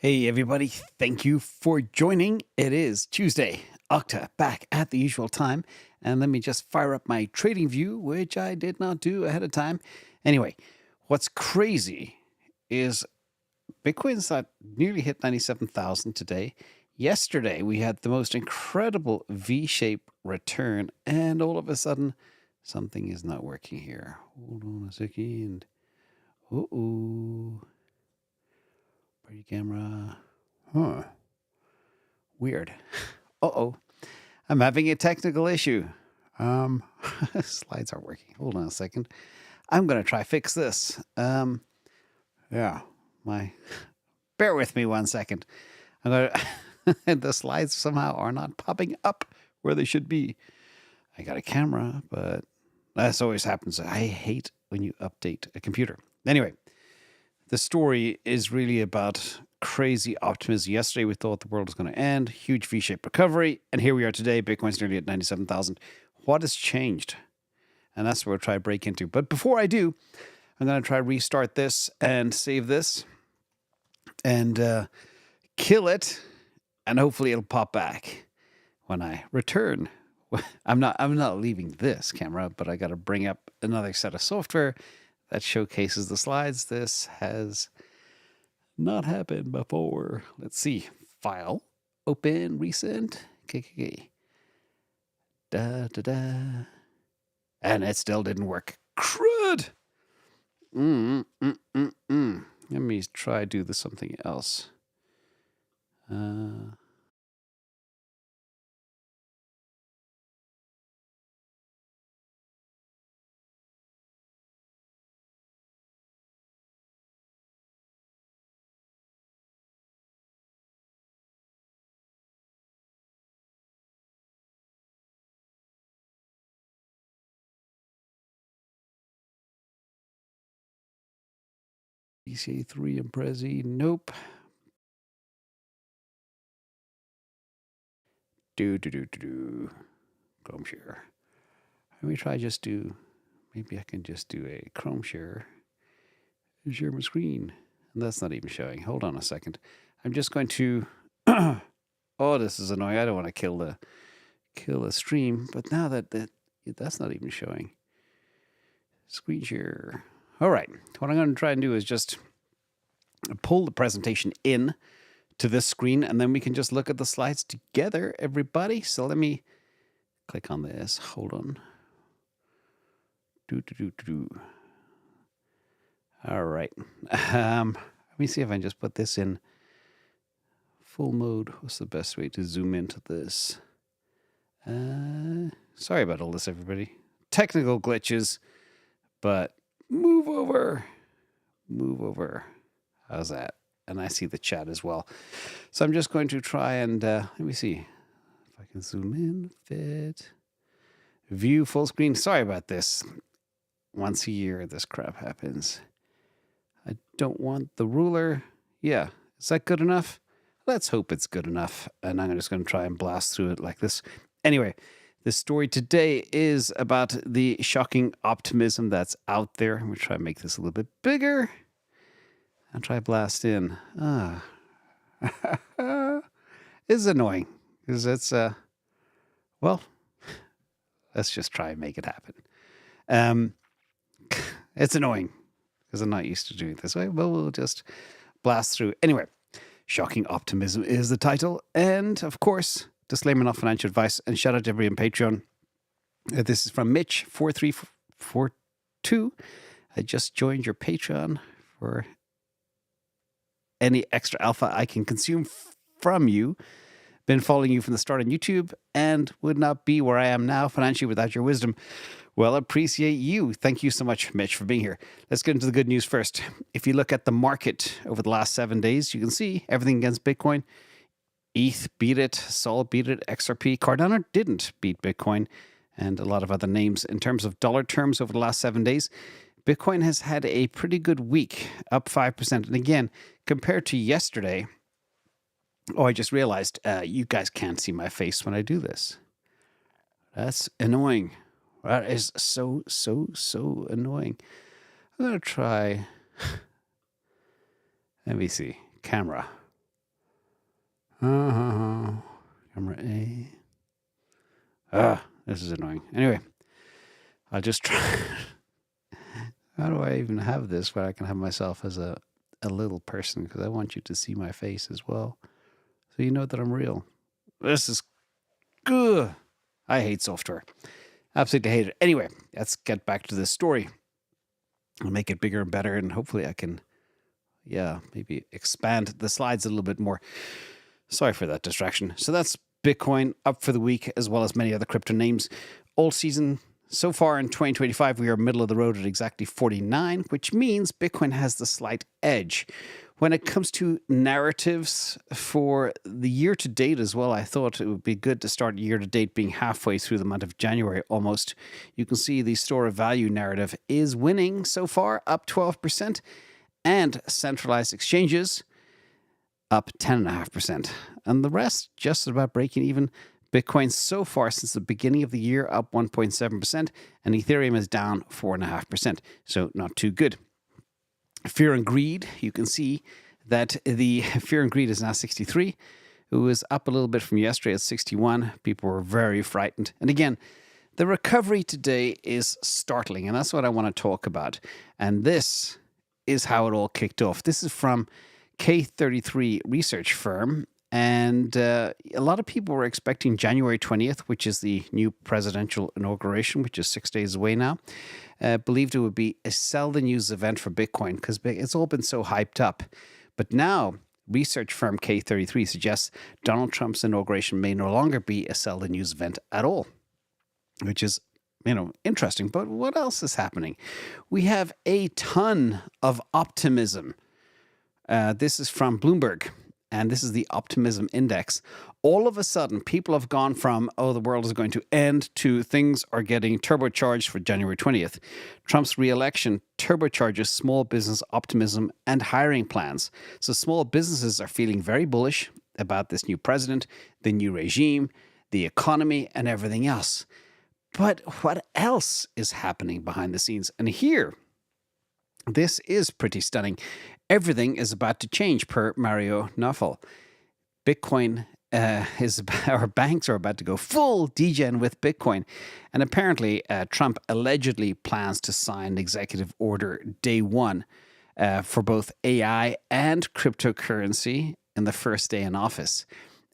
Hey everybody, thank you for joining. It is Tuesday, OCTA, back at the usual time. And let me just fire up my trading view, which I did not do ahead of time. Anyway, what's crazy is Bitcoin's at nearly hit 97,000 today. Yesterday, we had the most incredible V-shaped return, and all of a sudden, something is not working here. Hold on a second. Uh-oh. Pretty camera. Huh. Weird. Uh-oh. I'm having a technical issue. Slides aren't working. Hold on a second. I'm going to try fix this. Yeah. Bear with me 1 second. The slides somehow are not popping up where they should be. I got a camera, but this always happens. I hate when you update a computer. Anyway, the story is really about crazy optimism. Yesterday, we thought the world was going to end, huge V-shaped recovery, and here we are today. Bitcoin's nearly at 97,000. What has changed? And that's what we'll try to break into. But before I do, I'm going to try to restart this and save this and kill it, and hopefully it'll pop back when I return. I'm not leaving this camera, but I got to bring up another set of software that showcases the slides. This has not happened before. Let's see. File. Open. Recent. KKK. Da-da-da. And it still didn't work. Crud! Let me try do something else. ECA3 and Prezi. Nope. Chrome share. Let me try maybe I can just do a Chrome share. Share my screen. And that's not even showing. Hold on a second. I'm just going to oh, this is annoying. I don't want to kill the stream, but now that's not even showing. Screen share. All right. What I'm going to try and do is just pull the presentation in to this screen, and then we can just look at the slides together, everybody. So let me click on this. Hold on. All right. Let me see if I can just put this in full mode. What's the best way to zoom into this? Sorry about all this, everybody. Technical glitches, but move over. How's that? And I see the chat as well. So I'm just going to try and, let me see if I can zoom in, fit, view full screen. Sorry about this. Once a year, this crap happens. I don't want the ruler. Yeah, is that good enough? Let's hope it's good enough. And I'm just going to try and blast through it like this. Anyway, the story today is about the shocking optimism that's out there. I'm going to try and make this a little bit bigger. I'll try blast in. It's annoying because it's, well, let's just try and make it happen. It's annoying because I'm not used to doing it this way, but we'll just blast through. Anyway, Shocking Optimism is the title. And of course, disclaimer, not financial advice. And shout out to everybody on Patreon. This is from Mitch4342. I just joined your Patreon for any extra alpha I can consume from you. Been following you from the start on YouTube and would not be where I am now financially without your wisdom. Well, appreciate you. Thank you so much, Mitch, for being here. Let's get into the good news first. If you look at the market over the last 7 days, you can see everything against Bitcoin. ETH beat it, Sol beat it, XRP. Cardano didn't beat Bitcoin, and a lot of other names. In terms of dollar terms over the last 7 days, Bitcoin has had a pretty good week, up 5%. And again, compared to yesterday, I just realized you guys can't see my face when I do this. That's annoying. That is so annoying. I'm going to try, let me see, camera. Camera A. This is annoying. Anyway, I'll just try. How do I even have this where I can have myself as a little person? Because I want you to see my face as well. So you know that I'm real. This is good. I hate software. Absolutely hate it. Anyway, let's get back to this story. I'll make it bigger and better, and hopefully I can, maybe expand the slides a little bit more. Sorry for that distraction. So that's Bitcoin up for the week, as well as many other crypto names. All season so far in 2025, we are middle of the road at exactly 49, which means Bitcoin has the slight edge. When it comes to narratives for the year to date as well, I thought it would be good to start year to date being halfway through the month of January almost. You can see the store of value narrative is winning so far, up 12%, and centralized exchanges up 10.5%. And the rest just about breaking even. Bitcoin so far since the beginning of the year up 1.7%, and Ethereum is down 4.5%. So not too good. Fear and greed, you can see that the fear and greed is now 63. It was up a little bit from yesterday at 61. People were very frightened. And again, the recovery today is startling, and that's what I want to talk about. And this is how it all kicked off. This is from K33 research firm. And a lot of people were expecting January 20th, which is the new presidential inauguration, which is 6 days away now. Believed it would be a sell the news event for Bitcoin because it's all been so hyped up. But now, research firm K33 suggests Donald Trump's inauguration may no longer be a sell the news event at all, which is, interesting. But what else is happening? We have a ton of optimism. This is from Bloomberg. And this is the Optimism Index. All of a sudden, people have gone from, the world is going to end, to things are getting turbocharged for January 20th. Trump's re-election turbocharges small business optimism and hiring plans. So small businesses are feeling very bullish about this new president, the new regime, the economy, and everything else. But what else is happening behind the scenes? And here, this is pretty stunning. Everything is about to change per Mario Nawfal. Bitcoin our banks are about to go full degen with Bitcoin. And apparently Trump allegedly plans to sign executive order day one for both AI and cryptocurrency in the first day in office.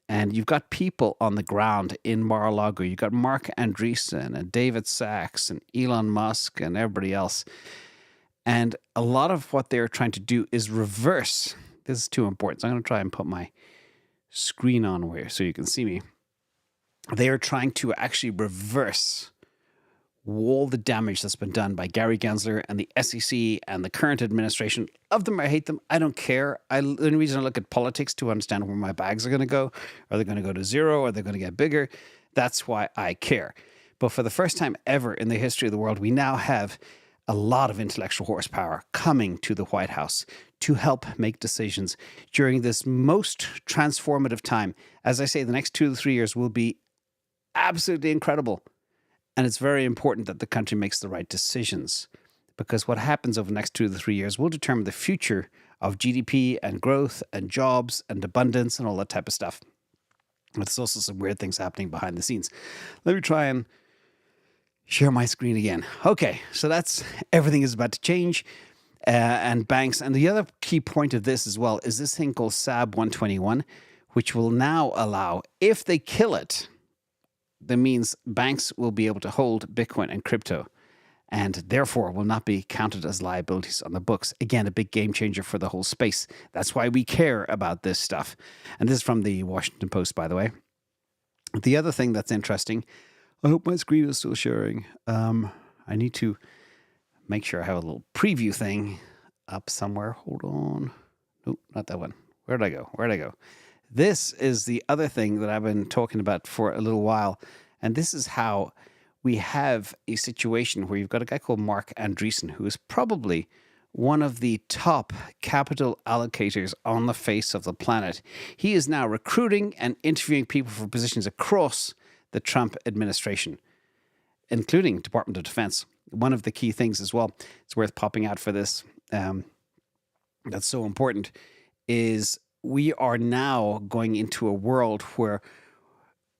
And you've got people on the ground in Mar-a-Lago. You've got Mark Andreessen and David Sachs and Elon Musk and everybody else. And a lot of what they're trying to do is reverse. This is too important. So I'm going to try and put my screen on where so you can see me. They are trying to actually reverse all the damage that's been done by Gary Gensler and the SEC and the current administration. Love them or hate them, I don't care. The only reason I look at politics to understand where my bags are going to go. Are they going to go to zero? Are they going to get bigger? That's why I care. But for the first time ever in the history of the world, we now have a lot of intellectual horsepower coming to the White House to help make decisions during this most transformative time. As I say, the next 2 to 3 years will be absolutely incredible. And it's very important that the country makes the right decisions, because what happens over the next 2 to 3 years will determine the future of GDP and growth and jobs and abundance and all that type of stuff. But there's also some weird things happening behind the scenes. Let me try and share my screen again. Okay, so that's everything is about to change, and banks. And the other key point of this as well is this thing called SAB 121, which will now allow, if they kill it, that means banks will be able to hold Bitcoin and crypto, and therefore will not be counted as liabilities on the books. Again, a big game changer for the whole space. That's why we care about this stuff. And this is from the Washington Post, by the way. The other thing that's interesting, I hope my screen is still sharing. I need to make sure I have a little preview thing up somewhere. Hold on. Nope, not that one. Where'd I go? This is the other thing that I've been talking about for a little while. And this is how we have a situation where you've got a guy called Mark Andreessen, who is probably one of the top capital allocators on the face of the planet. He is now recruiting and interviewing people for positions across the Trump administration, including Department of Defense. One of the key things as well, it's worth popping out for this, that's so important, is we are now going into a world where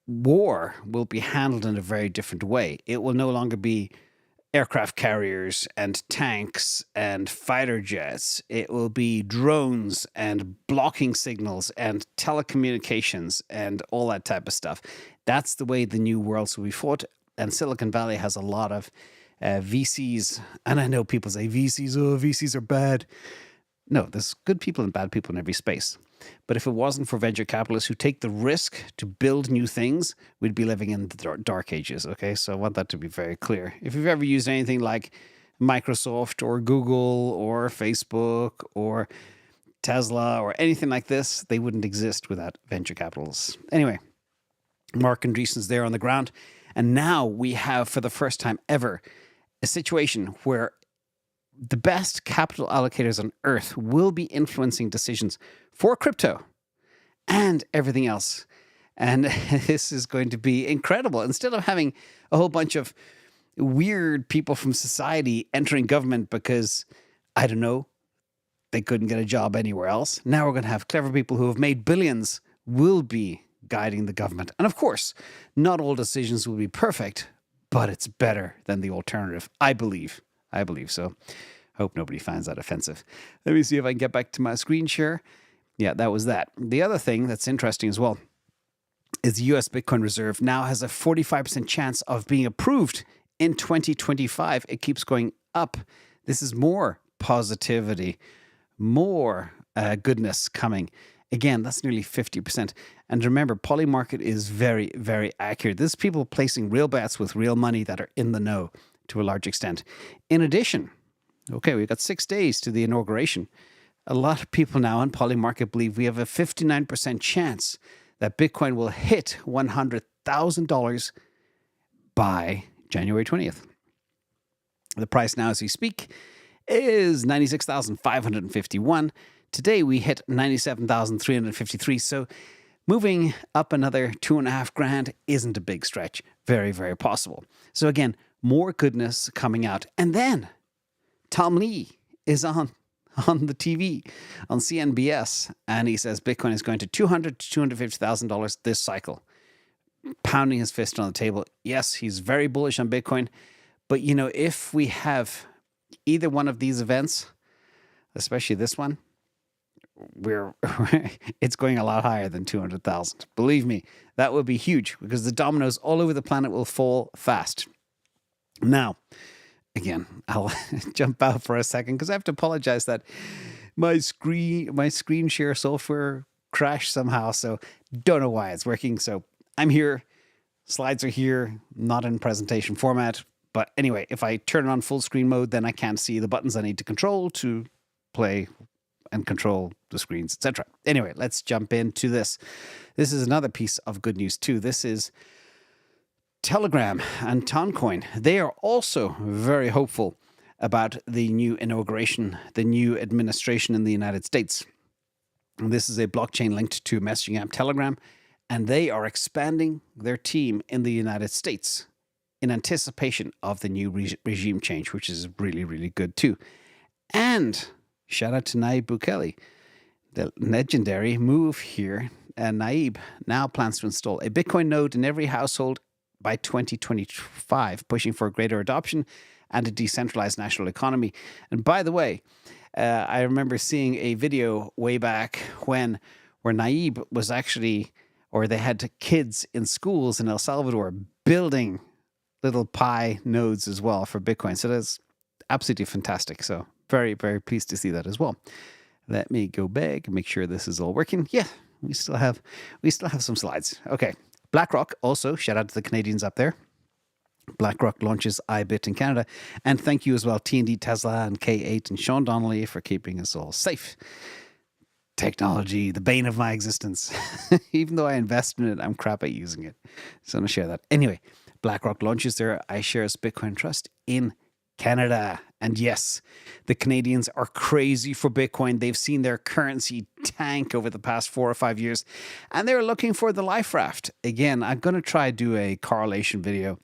war will be handled in a very different way. It will no longer be aircraft carriers and tanks and fighter jets. It will be drones and blocking signals and telecommunications and all that type of stuff. That's the way the new worlds will be fought. And Silicon Valley has a lot of VCs. And I know people say VCs are bad. No, there's good people and bad people in every space. But if it wasn't for venture capitalists who take the risk to build new things, we'd be living in the dark ages, okay? So I want that to be very clear. If you've ever used anything like Microsoft or Google or Facebook or Tesla or anything like this, they wouldn't exist without venture capitalists. Anyway, Mark Andreessen's there on the ground. And now we have, for the first time ever, a situation where the best capital allocators on earth will be influencing decisions for crypto and everything else. And this is going to be incredible. Instead of having a whole bunch of weird people from society entering government because, I don't know, they couldn't get a job anywhere else, now we're going to have clever people who have made billions will be guiding the government. And of course, not all decisions will be perfect, but it's better than the alternative, I believe. I believe so. Hope nobody finds that offensive. Let me see if I can get back to my screen share. Yeah, that was that. The other thing that's interesting as well is the US Bitcoin Reserve now has a 45% chance of being approved in 2025. It keeps going up. This is more positivity, more goodness coming. Again, that's nearly 50%. And remember, Polymarket is very, very accurate. This is people placing real bets with real money that are in the know to a large extent. In addition, okay, we've got 6 days to the inauguration. A lot of people now on Polymarket believe we have a 59% chance that Bitcoin will hit $100,000 by January 20th. The price now as we speak is 96,551. Today we hit 97,353. So moving up another $2,500 isn't a big stretch. Very, very possible. So again, more goodness coming out. And then Tom Lee is on the TV on CNBS, and he says Bitcoin is going to $200,000 to $250,000 this cycle, pounding his fist on the table. Yes, he's very bullish on Bitcoin, but you know, if we have either one of these events, especially this one, it's going a lot higher than 200,000. Believe me, that would be huge because the dominoes all over the planet will fall fast. Now, again, I'll jump out for a second because I have to apologize that my screen share software crashed somehow. So don't know why it's working. So I'm here. Slides are here, not in presentation format. But anyway, if I turn it on full screen mode, then I can't see the buttons I need to control to play and control the screens, etc. Anyway, let's jump into this. This is another piece of good news too. This is Telegram and Toncoin. They are also very hopeful about the new inauguration, the new administration in the United States. And this is a blockchain linked to messaging app Telegram, and they are expanding their team in the United States in anticipation of the new regime change, which is really, really good too. And shout out to Nayib Bukele, the legendary move here. And Nayib now plans to install a Bitcoin node in every household by 2025, pushing for greater adoption and a decentralized national economy. And by the way, I remember seeing a video way back where Nayib was actually, or they had kids in schools in El Salvador building little Pi nodes as well for Bitcoin. So that's absolutely fantastic. So very, very pleased to see that as well. Let me go back and make sure this is all working. Yeah, we still have some slides. Okay. BlackRock also, shout out to the Canadians up there. BlackRock launches iBit in Canada. And thank you as well, T&D Tesla and K8 and Sean Donnelly for keeping us all safe. Technology, the bane of my existence. Even though I invest in it, I'm crap at using it. So I'm going to share that. Anyway, BlackRock launches their iShares Bitcoin Trust in Canada. And yes, the Canadians are crazy for Bitcoin. They've seen their currency tank over the past 4 or 5 years, and they're looking for the life raft. Again, I'm going to try to do a correlation video,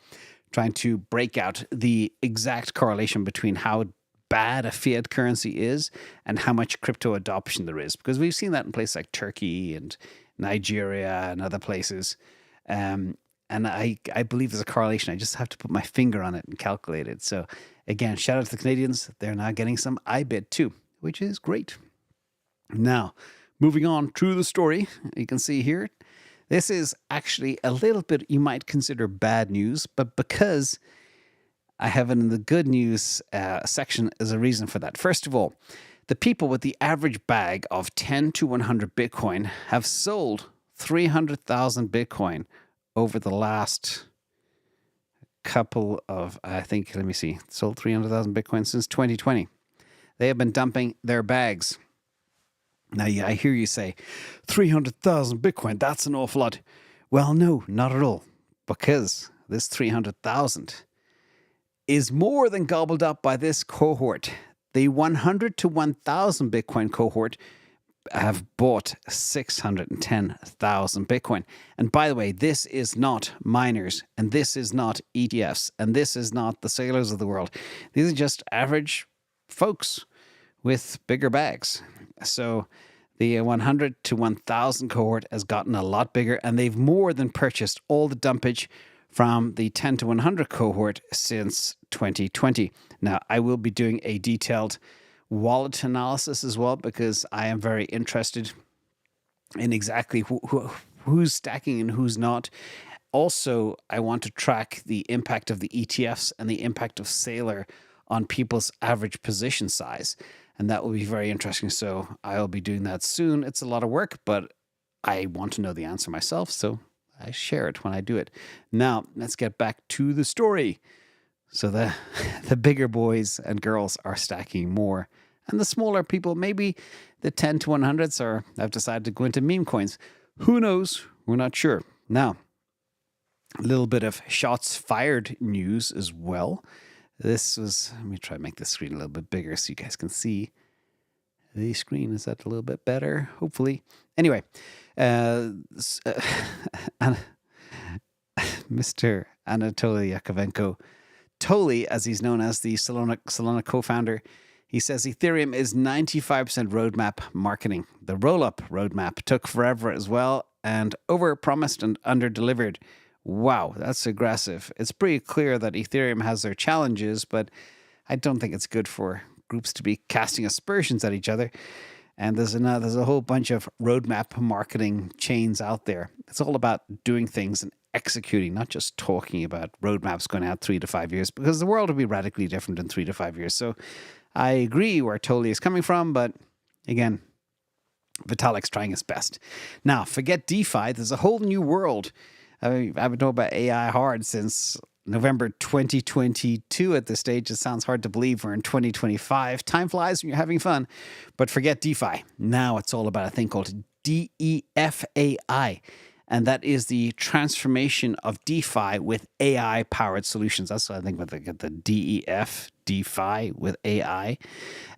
trying to break out the exact correlation between how bad a fiat currency is and how much crypto adoption there is. Because we've seen that in places like Turkey and Nigeria and other places. And I believe there's a correlation. I just have to put my finger on it and calculate it. So again, shout out to the Canadians. They're now getting some IBIT too, which is great. Now, moving on to the story, you can see here, this is actually a little bit you might consider bad news, but because I have it in the good news section as a reason for that. First of all, the people with the average bag of 10 to 100 Bitcoin have sold 300,000 Bitcoin over the last couple of, sold 300,000 Bitcoin since 2020. They have been dumping their bags. Now, yeah, I hear you say, 300,000 Bitcoin, that's an awful lot. Well, no, not at all, because this 300,000 is more than gobbled up by this cohort. The 100 to 1,000 Bitcoin cohort have bought 610,000 Bitcoin. And by the way, this is not miners, and this is not ETFs, and this is not the sailors of the world. These are just average folks with bigger bags. So the 100 to 1,000 cohort has gotten a lot bigger, and they've more than purchased all the dumpage from the 10 to 100 cohort since 2020. Now, I will be doing a detailed wallet analysis as well, because I am very interested in exactly who's stacking and who's not. Also, I want to track the impact of the ETFs and the impact of Sailor on people's average position size. And that will be very interesting. So I'll be doing that soon. It's a lot of work, but I want to know the answer myself. So I share it when I do it. Now, let's get back to the story. So the bigger boys and girls are stacking more. And the smaller people, maybe the 10 to 100s have decided to go into meme coins. Who knows? We're not sure. Now, a little bit of shots fired news as well. Let me try to make the screen a little bit bigger so you guys can see the screen. Is that a little bit better? Hopefully. Anyway, Mr. Anatoly Yakovenko, Toly, as he's known as, the Solana co-founder, he says Ethereum is 95% roadmap marketing. The roll-up roadmap took forever as well and over-promised and under-delivered. Wow, that's aggressive. It's pretty clear that Ethereum has their challenges, but I don't think it's good for groups to be casting aspersions at each other. And there's a whole bunch of roadmap marketing chains out there. It's all about doing things and executing, not just talking about roadmaps going out 3 to 5 years, because the world will be radically different in 3 to 5 years. So I agree where Toly is coming from, but again, Vitalik's trying his best. Now, forget DeFi. There's a whole new world. I've been talking about AI hard since November 2022 at this stage. It sounds hard to believe we're in 2025. Time flies when you're having fun. But forget DeFi. Now it's all about a thing called DEFAI. And that is the transformation of DeFi with AI-powered solutions. That's what I think about the DEF, DeFi with AI.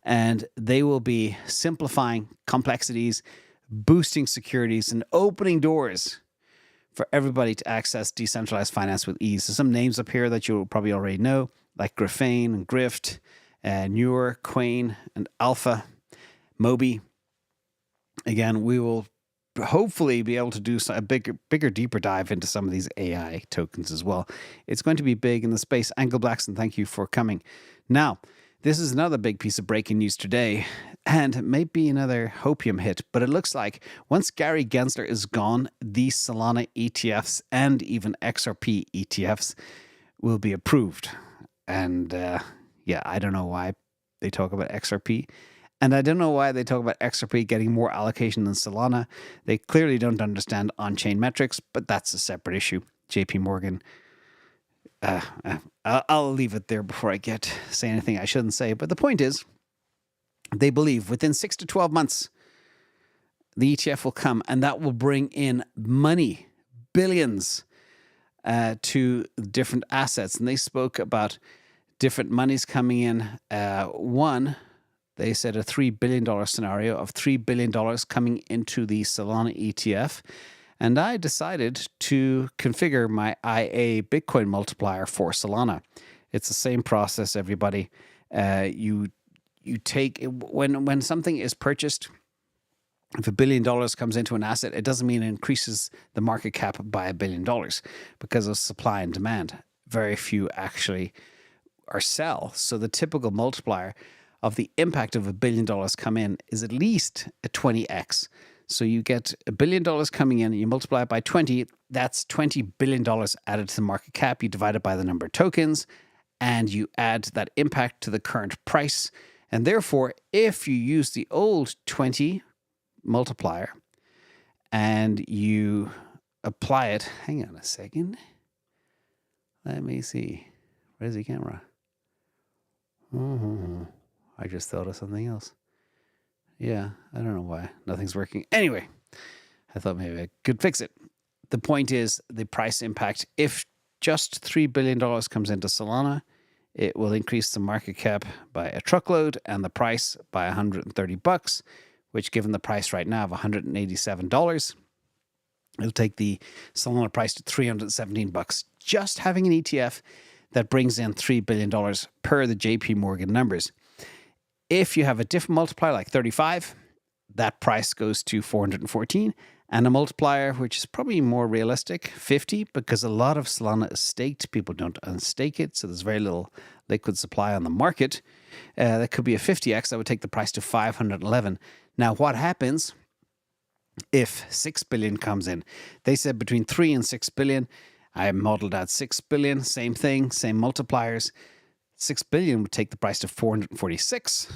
And they will be simplifying complexities, boosting securities, and opening doors for everybody to access decentralized finance with ease. So some names up here that you'll probably already know, like Graphane and Grift, Newer, Quain, and Alpha, Moby. Again, we will hopefully be able to do a bigger, deeper dive into some of these AI tokens as well. It's going to be big in the space. Angle Blackson, thank you for coming. Now, this is another big piece of breaking news today, and it may be another hopium hit, but it looks like once Gary Gensler is gone, these Solana ETFs and even XRP ETFs will be approved. And I don't know why they talk about XRP. And I don't know why they talk about XRP getting more allocation than Solana. They clearly don't understand on-chain metrics, but that's a separate issue. JP Morgan. I'll leave it there before I say anything I shouldn't say. But the point is, they believe within 6 to 12 months, the ETF will come, and that will bring in money, billions, to different assets. And they spoke about different monies coming in. One, they said a $3 billion scenario of $3 billion coming into the Solana ETF. And I decided to configure my IA Bitcoin multiplier for Solana. It's the same process, everybody. You you take when something is purchased. If $1 billion comes into an asset, it doesn't mean it increases the market cap by $1 billion because of supply and demand. Very few actually are sell. So the typical multiplier of the impact of $1 billion come in is at least a 20x. So you get $1 billion coming in, you multiply it by 20, that's $20 billion added to the market cap. You divide it by the number of tokens and you add that impact to the current price. And therefore, if you use the old 20 multiplier and you apply it, hang on a second. Let me see. Where's the camera? I just thought of something else. Yeah, I don't know why. Nothing's working. Anyway, I thought maybe I could fix it. The point is the price impact. If just $3 billion comes into Solana, it will increase the market cap by a truckload and the price by $130, which given the price right now of $187, it'll take the Solana price to $317. Just having an ETF that brings in $3 billion per the JP Morgan numbers. If you have a different multiplier like 35, that price goes to 414, and a multiplier which is probably more realistic, 50, because a lot of Solana is staked. People don't unstake it, so there's very little liquid supply on the market. That could be a 50x. That would take the price to 511. Now, what happens if 6 billion comes in? They said between 3 and 6 billion. I modeled out 6 billion, same thing, same multipliers. 6 billion would take the price to 446.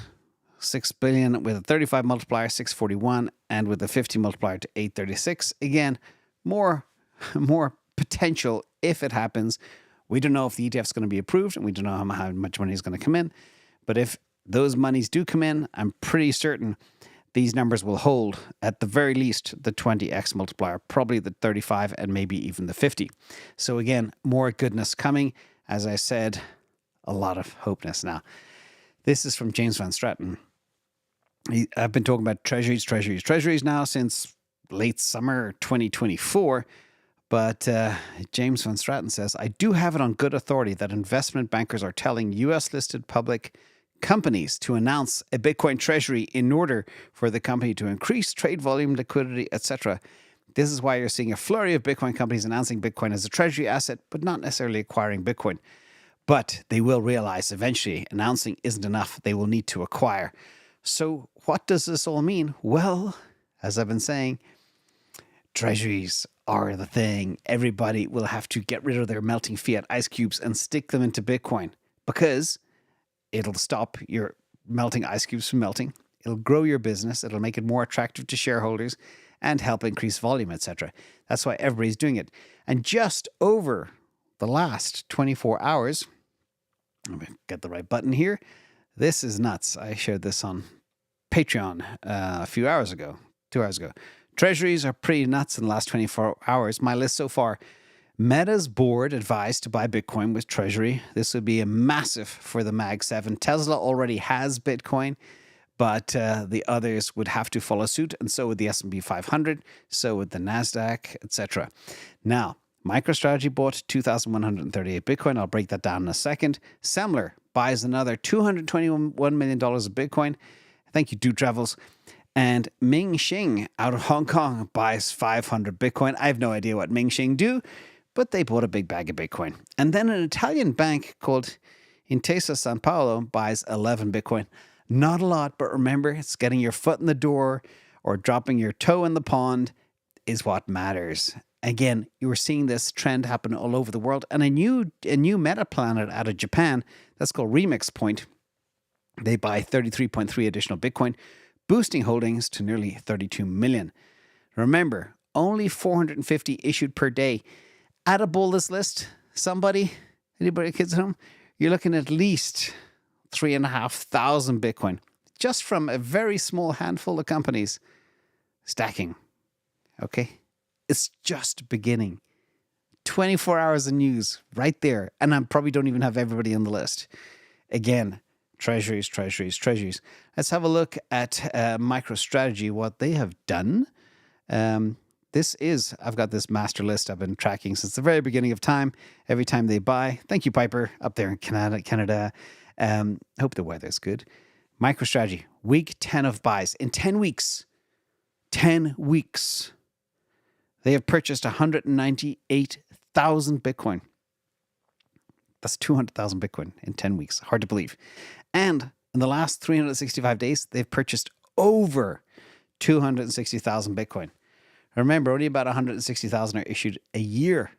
6 billion with a 35 multiplier, 641, and with a 50 multiplier to 836. Again, more potential if it happens. We don't know if the ETF is going to be approved, and we don't know how much money is going to come in. But if those monies do come in, I'm pretty certain these numbers will hold at the very least the 20x multiplier, probably the 35 and maybe even the 50. So again, more goodness coming. As I said, a lot of hopeness. Now, this is from James Van Straten. I've been talking about treasuries now since late summer 2024. But James Van Straten says, I do have it on good authority that investment bankers are telling U.S.-listed public companies to announce a Bitcoin treasury in order for the company to increase trade volume, liquidity, etc. This is why you're seeing a flurry of Bitcoin companies announcing Bitcoin as a treasury asset, but not necessarily acquiring Bitcoin. But they will realize eventually announcing isn't enough. They will need to acquire. So what does this all mean? Well, as I've been saying, treasuries are the thing. Everybody will have to get rid of their melting fiat ice cubes and stick them into Bitcoin because it'll stop your melting ice cubes from melting. It'll grow your business. It'll make it more attractive to shareholders and help increase volume, etc. That's why everybody's doing it. And just over the last 24 hours, let me get the right button here. This is nuts. I shared this on Patreon a few hours ago, 2 hours ago. Treasuries are pretty nuts in the last 24 hours. My list so far, Meta's board advised to buy Bitcoin with Treasury. This would be a massive for the Mag 7. Tesla already has Bitcoin, but the others would have to follow suit, and so would the S&P 500, so would the NASDAQ, etc. Now, MicroStrategy bought 2,138 Bitcoin. I'll break that down in a second. Semler buys another $221 million of Bitcoin. Thank you, Do Travels. And Ming Xing out of Hong Kong buys 500 Bitcoin. I have no idea what Ming Xing do, but they bought a big bag of Bitcoin. And then an Italian bank called Intesa Sanpaolo buys 11 Bitcoin. Not a lot, but remember, it's getting your foot in the door or dropping your toe in the pond is what matters. Again, you were seeing this trend happen all over the world. And a new meta planet out of Japan, that's called Remix Point. They buy 33.3 additional Bitcoin, boosting holdings to nearly 32 million. Remember, only 450 issued per day. Add up all this list, anybody, kids at home, you're looking at least 3,500 Bitcoin just from a very small handful of companies stacking. Okay? It's just beginning. 24 hours of news right there. And I probably don't even have everybody on the list. Again, treasuries. Let's have a look at MicroStrategy, what they have done. I've got this master list I've been tracking since the very beginning of time. Every time they buy. Thank you, Piper, up there in Canada. Hope the weather's good. MicroStrategy, week 10 of buys. In 10 weeks, 10 weeks, they have purchased 198,000 Bitcoin. That's 200,000 Bitcoin in 10 weeks. Hard to believe. And in the last 365 days, they've purchased over 260,000 Bitcoin. Remember, only about 160,000 are issued a year.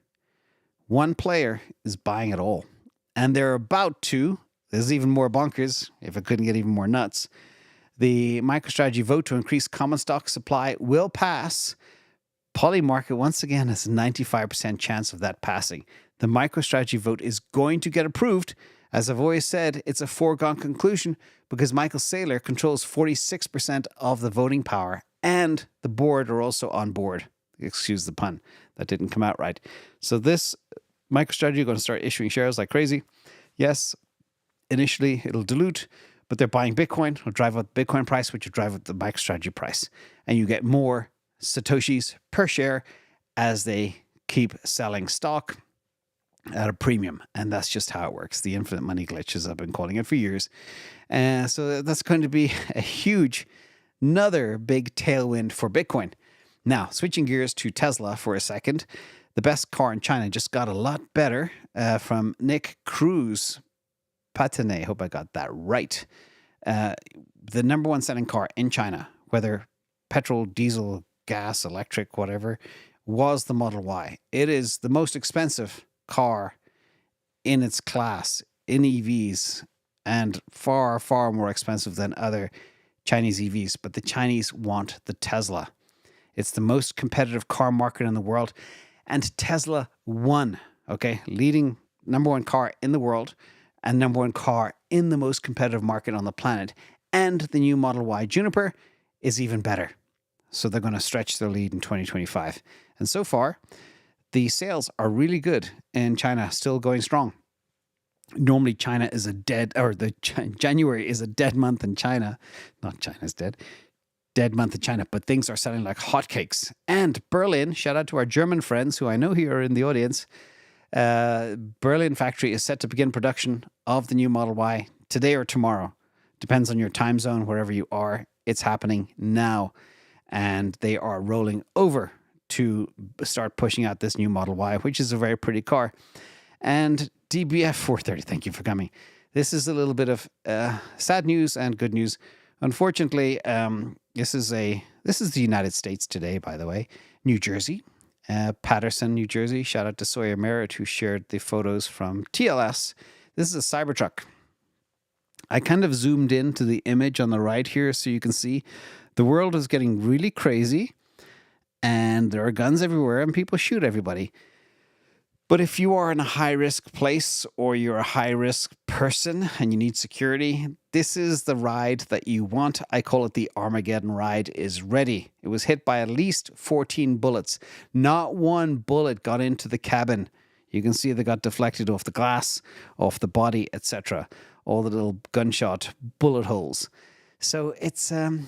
One player is buying it all. And they're about to, there's even more bonkers, if it couldn't get even more nuts, the MicroStrategy vote to increase common stock supply will pass. Polymarket, once again, has a 95% chance of that passing. The MicroStrategy vote is going to get approved. As I've always said, it's a foregone conclusion because Michael Saylor controls 46% of the voting power, and the board are also on board. Excuse the pun. That didn't come out right. So this MicroStrategy are going to start issuing shares like crazy. Yes, initially it'll dilute, but they're buying Bitcoin. It'll drive up the Bitcoin price, which will drive up the MicroStrategy price. And you get more Satoshis per share as they keep selling stock at a premium. And that's just how it works. The infinite money glitch, as I've been calling it for years. So that's going to be a huge, another big tailwind for Bitcoin. Now, switching gears to Tesla for a second. The best car in China just got a lot better from Nick Cruz Patene. Hope I got that right. The number one selling car in China, whether petrol, diesel, gas, electric, whatever, was the Model Y. It is the most expensive car in its class in EVs and far, far more expensive than other Chinese EVs. But the Chinese want the Tesla. It's the most competitive car market in the world. And Tesla won, okay? Leading number one car in the world and number one car in the most competitive market on the planet. And the new Model Y Juniper is even better. So they're going to stretch their lead in 2025. And so far, the sales are really good in China, still going strong. Normally, China is a dead, or January is a dead month in China. Not China's dead. Dead month in China, but things are selling like hotcakes. And Berlin, shout out to our German friends who I know here are in the audience. Berlin factory is set to begin production of the new Model Y today or tomorrow. Depends on your time zone, wherever you are. It's happening now. And they are rolling over to start pushing out this new Model Y, which is a very pretty car. And DBF 430, thank you for coming. This is a little bit of sad news and good news. Unfortunately, this is the United States today, by the way. New Jersey, Patterson, New Jersey. Shout out to Sawyer Merritt, who shared the photos from TLS. This is a Cybertruck. I kind of zoomed into the image on the right here so you can see the world is getting really crazy and there are guns everywhere and people shoot everybody. But if you are in a high-risk place or you're a high-risk person and you need security, this is the ride that you want. I call it the Armageddon ride is ready. It was hit by at least 14 bullets. Not one bullet got into the cabin. You can see they got deflected off the glass, off the body, etc. All the little gunshot bullet holes. So it's a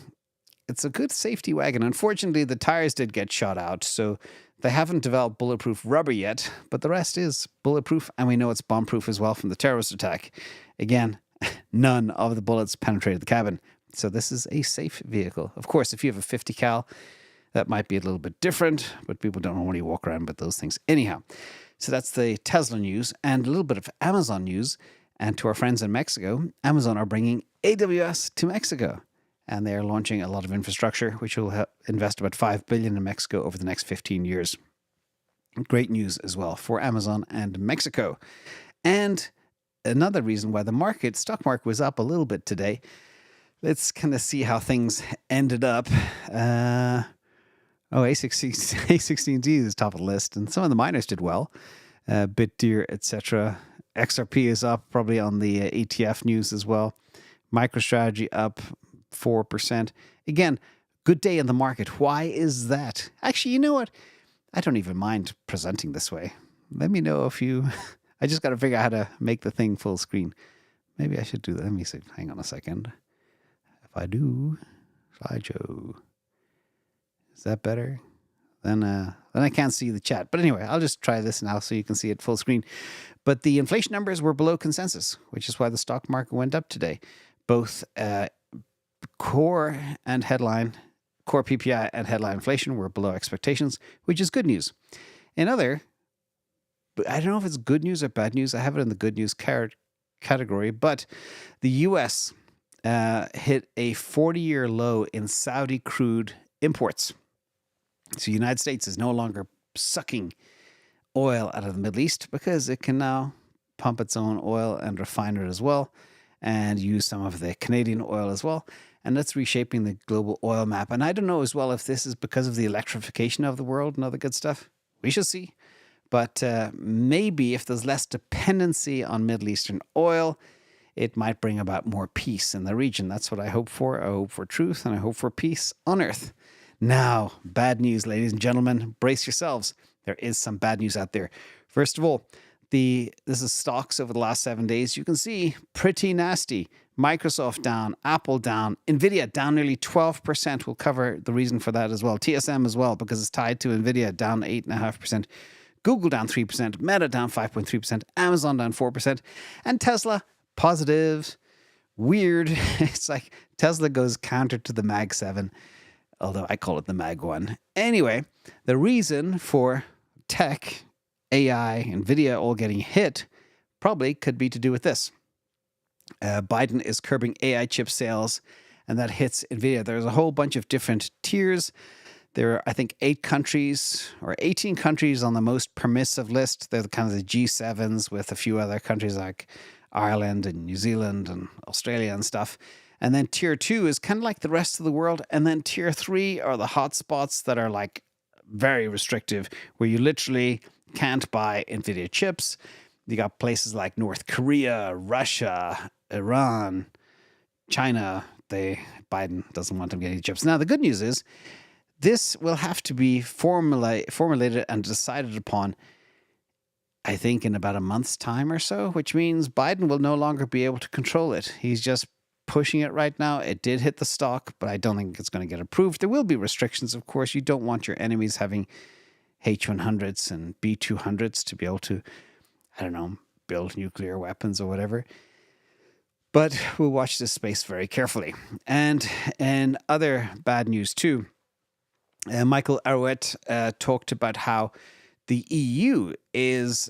good safety wagon. Unfortunately, the tires did get shot out, so they haven't developed bulletproof rubber yet, but the rest is bulletproof, and we know it's bomb-proof as well from the terrorist attack. Again, none of the bullets penetrated the cabin, so this is a safe vehicle. Of course, if you have a 50 cal, that might be a little bit different, but people don't normally walk around with those things anyhow. So that's the Tesla news, and a little bit of Amazon news. And to our friends in Mexico, Amazon are bringing AWS to Mexico. And they are launching a lot of infrastructure, which will invest about $5 billion in Mexico over the next 15 years. Great news as well for Amazon and Mexico. And another reason why the stock market was up a little bit today. Let's kind of see how things ended up. A16Z is top of the list, and some of the miners did well. BitDeer, etc. XRP is up, probably on the ETF news as well. MicroStrategy up 4%. Again, good day in the market. Why is that? Actually, you know what? I don't even mind presenting this way. Let me know if you... I just got to figure out how to make the thing full screen. Maybe I should do that. Let me see. Hang on a second. If I do, slideshow. Is that better? Then I can't see the chat. But anyway, I'll just try this now so you can see it full screen. But the inflation numbers were below consensus, which is why the stock market went up today. Both core PPI and headline inflation were below expectations, which is good news. I don't know if it's good news or bad news. I have it in the good news category, but the U.S. hit a 40-year low in Saudi crude imports. So the United States is no longer sucking oil out of the Middle East because it can now pump its own oil and refine it as well and use some of the Canadian oil as well. And that's reshaping the global oil map. And I don't know as well if this is because of the electrification of the world and other good stuff. We shall see. But maybe if there's less dependency on Middle Eastern oil, it might bring about more peace in the region. That's what I hope for. I hope for truth and I hope for peace on Earth. Now, bad news, ladies and gentlemen. Brace yourselves. There is some bad news out there. First of all, this is stocks over the last 7 days. You can see pretty nasty. Microsoft down, Apple down, Nvidia down nearly 12%. We'll cover the reason for that as well. TSM as well, because it's tied to Nvidia, down 8.5%. Google down 3%, Meta down 5.3%, Amazon down 4%, and Tesla positive. Weird. It's like Tesla goes counter to the Mag 7, although I call it the Mag 1. Anyway, the reason for tech, AI, Nvidia all getting hit probably could be to do with this. Biden is curbing AI chip sales, and that hits Nvidia. There's a whole bunch of different tiers. There are, I think, 8 countries or 18 countries on the most permissive list. They're kind of the G7s with a few other countries like Ireland and New Zealand and Australia and stuff. And then tier 2 is kind of like the rest of the world. And then tier 3 are the hotspots that are like very restrictive, where you literally can't buy NVIDIA chips. You got places like North Korea, Russia, Iran, China. Biden doesn't want them getting chips. Now, the good news is, this will have to be formulated and decided upon, I think, in about a month's time or so, which means Biden will no longer be able to control it. He's just pushing it right now. It did hit the stock, but I don't think it's going to get approved. There will be restrictions, of course. You don't want your enemies having H-100s and B-200s to be able to, I don't know, build nuclear weapons or whatever. But we'll watch this space very carefully. And other bad news too, Michael Arouet talked about how the EU is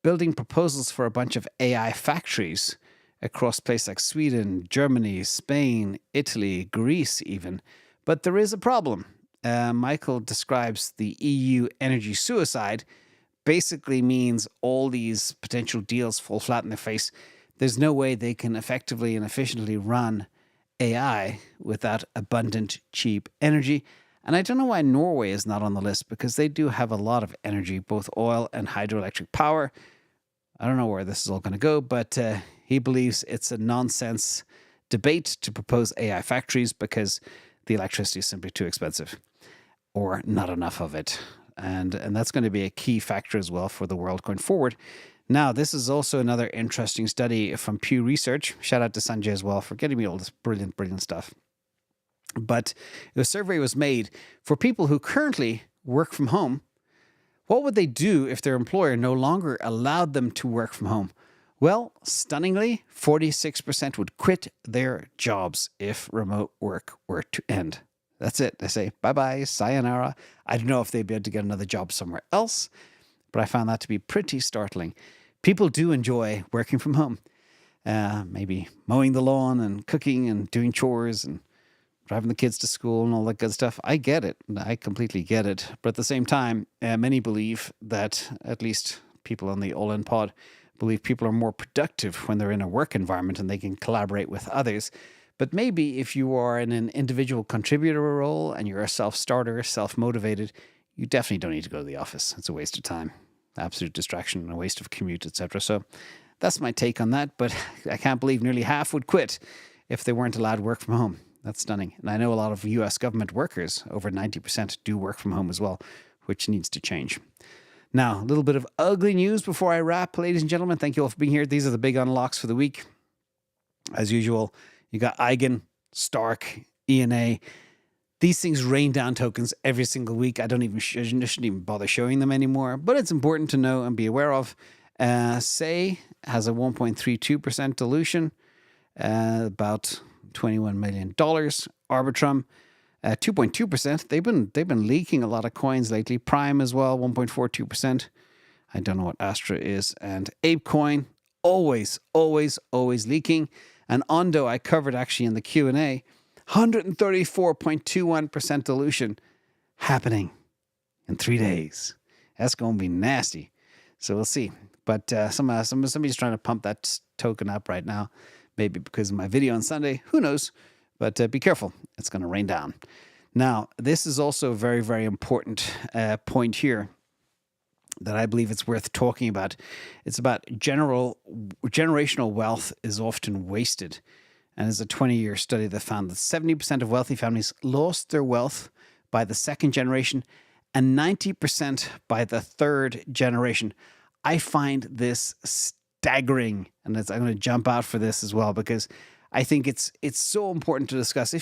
building proposals for a bunch of AI factories across places like Sweden, Germany, Spain, Italy, Greece even. But there is a problem. Michael describes the EU energy suicide. Basically means all these potential deals fall flat in their face. There's no way they can effectively and efficiently run AI without abundant, cheap energy. And I don't know why Norway is not on the list, because they do have a lot of energy, both oil and hydroelectric power. I don't know where this is all going to go, but he believes it's a nonsense debate to propose AI factories because the electricity is simply too expensive or not enough of it. And that's going to be a key factor as well for the world going forward. Now, this is also another interesting study from Pew Research. Shout out to Sanjay as well for getting me all this brilliant, brilliant stuff. But a survey was made for people who currently work from home. What would they do if their employer no longer allowed them to work from home? Well, stunningly, 46% would quit their jobs if remote work were to end. That's it. They say, bye-bye, sayonara. I don't know if they'd be able to get another job somewhere else, but I found that to be pretty startling. People do enjoy working from home. Maybe mowing the lawn and cooking and doing chores and driving the kids to school and all that good stuff. I get it. I completely get it. But at the same time, many believe that, at least people on the All In Pod, believe people are more productive when they're in a work environment and they can collaborate with others. But maybe if you are in an individual contributor role and you're a self-starter, self-motivated, you definitely don't need to go to the office. It's a waste of time, absolute distraction, and a waste of commute, etc. So that's my take on that. But I can't believe nearly half would quit if they weren't allowed to work from home. That's stunning. And I know a lot of US government workers, over 90%, do work from home as well, which needs to change. Now, a little bit of ugly news before I wrap, ladies and gentlemen. Thank you all for being here. These are the big unlocks for the week. As usual, you got Eigen, Stark, ENA. These things rain down tokens every single week. I shouldn't even bother showing them anymore, but it's important to know and be aware of. Say has a 1.32% dilution, about $21 million. Arbitrum, 2.2%. They've been leaking a lot of coins lately. Prime as well, 1.42%. I don't know what Astra is. And ApeCoin, always leaking. And Ondo, I covered actually in the Q&A, 134.21% dilution happening in 3 days. That's going to be nasty. So we'll see. But somebody's trying to pump that token up right now. Maybe because of my video on Sunday. Who knows? But be careful. It's going to rain down. Now, this is also a very, very important point here that I believe it's worth talking about. It's about generational wealth is often wasted. And there's a 20-year study that found that 70% of wealthy families lost their wealth by the second generation and 90% by the third generation. I find this staggering, and I'm going to jump out for this as well because I think it's so important to discuss.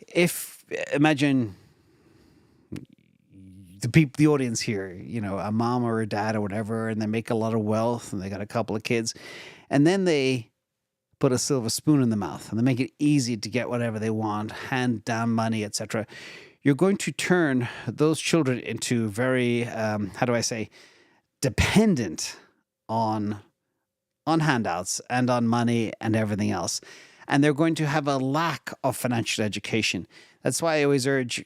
If imagine the audience here, you know, a mom or a dad or whatever, and they make a lot of wealth and they got a couple of kids, and then they put a silver spoon in the mouth and they make it easy to get whatever they want, hand down money, etc. You're going to turn those children into very, dependent on handouts and on money and everything else. And they're going to have a lack of financial education. That's why I always urge,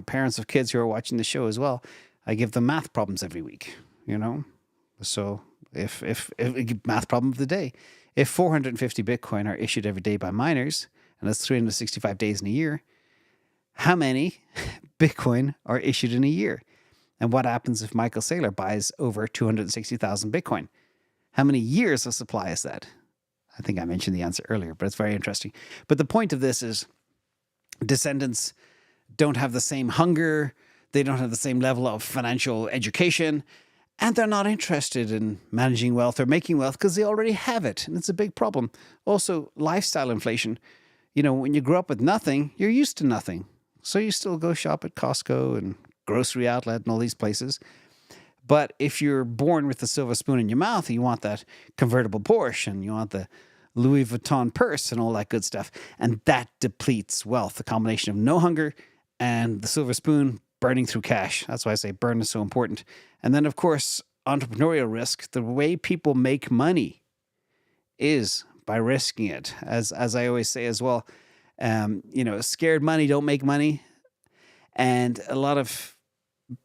parents of kids who are watching the show as well, I give them math problems every week, So if math problem of the day, if 450 Bitcoin are issued every day by miners, and that's 365 days in a year, how many Bitcoin are issued in a year? And what happens if Michael Saylor buys over 260,000 Bitcoin? How many years of supply is that? I think I mentioned the answer earlier, but it's very interesting. But the point of this is descendants don't have the same hunger. They don't have the same level of financial education. And they're not interested in managing wealth or making wealth because they already have it. And it's a big problem. Also, lifestyle inflation. When you grow up with nothing, you're used to nothing. So you still go shop at Costco and grocery outlet and all these places. But if you're born with the silver spoon in your mouth, you want that convertible Porsche and you want the Louis Vuitton purse and all that good stuff. And that depletes wealth, the combination of no hunger and the silver spoon burning through cash. That's why I say burn is so important. And then, of course, entrepreneurial risk. The way people make money is by risking it. As I always say as well, scared money don't make money. And a lot of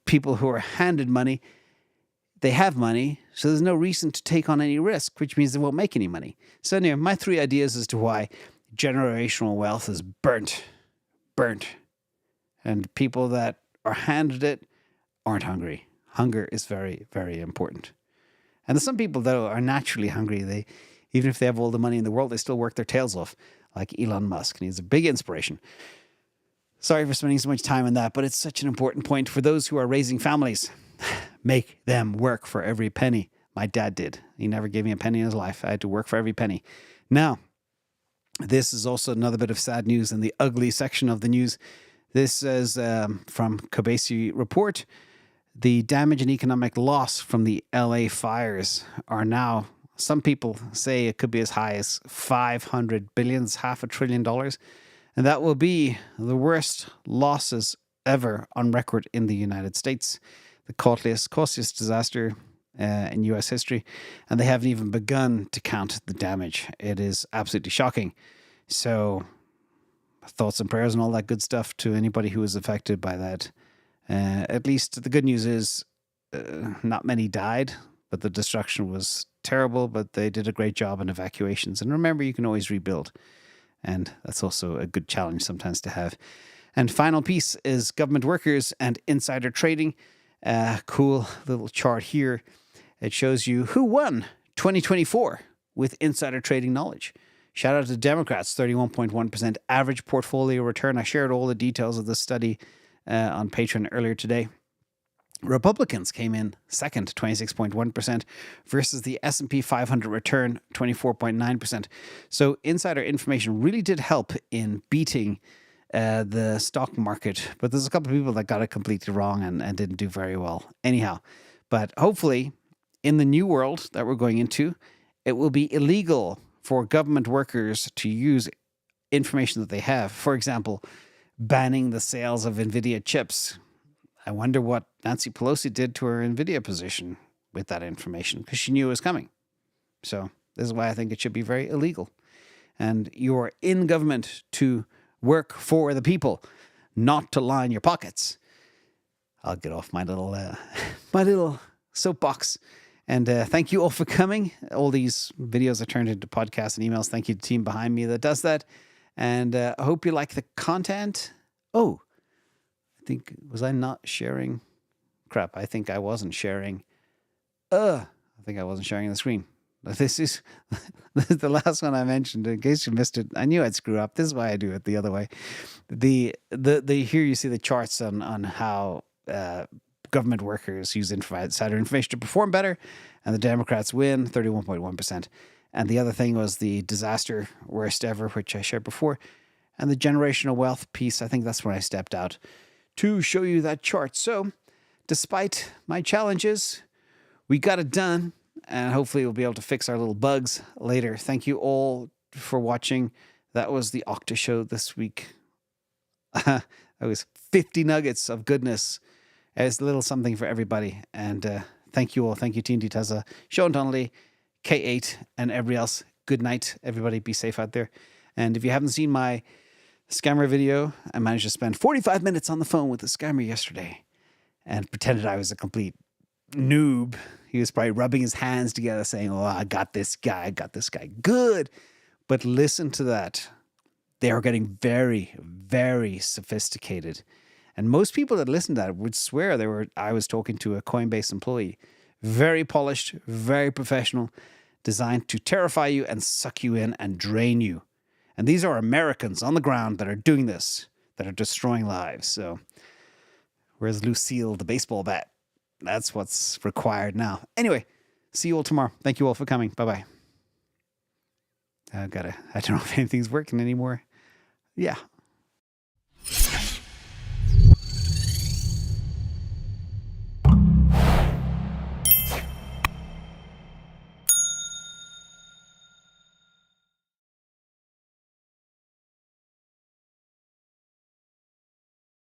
people who are handed money, they have money, so there's no reason to take on any risk, which means they won't make any money. So anyway, my 3 ideas as to why generational wealth is burnt. And people that are handed it aren't hungry. Hunger is very, very important. And there's some people that are naturally hungry. Even if they have all the money in the world, they still work their tails off, like Elon Musk, and he's a big inspiration. Sorry for spending so much time on that, but it's such an important point for those who are raising families. Make them work for every penny. My dad did. He never gave me a penny in his life. I had to work for every penny. Now, this is also another bit of sad news in the ugly section of the news. This is from Kobeissi Report. The damage and economic loss from the LA fires are now, some people say it could be as high as $500 billion, $500 billion. And that will be the worst losses ever on record in the United States. The costliest disaster in U.S. history. And they haven't even begun to count the damage. It is absolutely shocking. So thoughts and prayers and all that good stuff to anybody who was affected by that. At least the good news is not many died, but the destruction was terrible, but they did a great job in evacuations. And remember, you can always rebuild. And that's also a good challenge sometimes to have. And final piece is government workers and insider trading. Cool little chart here. It shows you who won 2024 with insider trading knowledge. Shout out to Democrats, 31.1% average portfolio return. I shared all the details of this study on Patreon earlier today. Republicans came in second, 26.1%, versus the S&P 500 return, 24.9%. So insider information really did help in beating the stock market. But there's a couple of people that got it completely wrong and didn't do very well anyhow. But hopefully, in the new world that we're going into, it will be illegal for government workers to use information that they have. For example, banning the sales of NVIDIA chips. I wonder what Nancy Pelosi did to her NVIDIA position with that information, because she knew it was coming. So this is why I think it should be very illegal. And you're in government to work for the people, not to line your pockets. I'll get off my little soapbox. And thank you all for coming. All these videos are turned into podcasts and emails. Thank you to the team behind me that does that. And I hope you like the content. Oh, was I not sharing? Crap, I think I wasn't sharing. I think I wasn't sharing the screen. This is the last one I mentioned. In case you missed it, I knew I'd screw up. This is why I do it the other way. The here you see the charts on how government workers use insider information to perform better, and the Democrats win 31.1%. And the other thing was the disaster worst ever, which I shared before, and the generational wealth piece. I think that's when I stepped out to show you that chart. So, despite my challenges, we got it done, and hopefully we'll be able to fix our little bugs later. Thank you all for watching. That was the Octa show this week. That was 50 nuggets of goodness. It's a little something for everybody. And thank you all. Thank you, Team Tesla, Sean Donnelly, K8, and everybody else. Good night, everybody. Be safe out there. And if you haven't seen my scammer video, I managed to spend 45 minutes on the phone with the scammer yesterday and pretended I was a complete noob. He was probably rubbing his hands together saying, oh, I got this guy. Good. But listen to that. They are getting very, very sophisticated. And most people that listen to that would swear I was talking to a Coinbase employee. Very polished, very professional, designed to terrify you and suck you in and drain you. And these are Americans on the ground that are doing this, that are destroying lives. So where's Lucille, the baseball bat? That's what's required now. Anyway, see you all tomorrow. Thank you all for coming. Bye-bye. I don't know if anything's working anymore. Yeah,